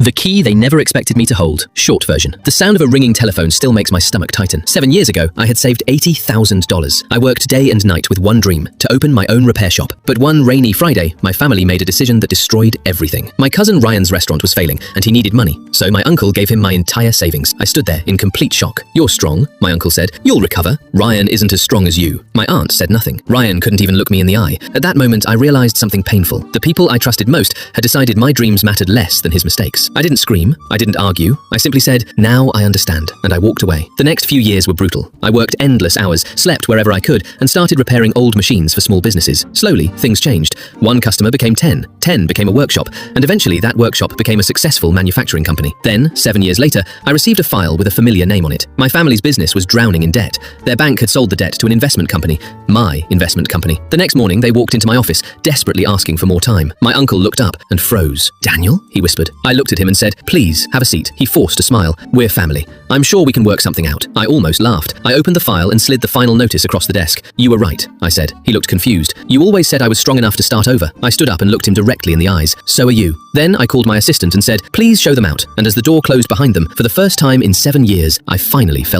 The key they never expected me to hold. Short version. The sound of a ringing telephone still makes my stomach tighten. 7 years ago, I had saved $80,000. I worked day and night with one dream, to open my own repair shop. But one rainy Friday, my family made a decision that destroyed everything. My cousin Ryan's restaurant was failing, and he needed money. So my uncle gave him my entire savings. I stood there in complete shock. "You're strong," my uncle said. "You'll recover. Ryan isn't as strong as you." My aunt said nothing. Ryan couldn't even look me in the eye. At that moment, I realized something painful. The people I trusted most had decided my dreams mattered less than his mistakes. I didn't scream. I didn't argue. I simply said, "Now I understand," and I walked away. The next few years were brutal. I worked endless hours, slept wherever I could, and started repairing old machines for small businesses. Slowly, things changed. One customer became 10. 10 became a workshop, and eventually that workshop became a successful manufacturing company. Then, 7 years later, I received a file with a familiar name on it. My family's business was drowning in debt. Their bank had sold the debt to an investment company, my investment company. The next morning, they walked into my office, desperately asking for more time. My uncle looked up and froze. "Daniel?" he whispered. I looked at him and said, "Please, have a seat." He forced a smile. "We're family. I'm sure we can work something out." I almost laughed. I opened the file and slid the final notice across the desk. "You were right," I said. He looked confused. "You always said I was strong enough to start over." I stood up and looked him directly in the eyes. "So are you." Then I called my assistant and said, "Please show them out." And as the door closed behind them, for the first time in 7 years, I finally felt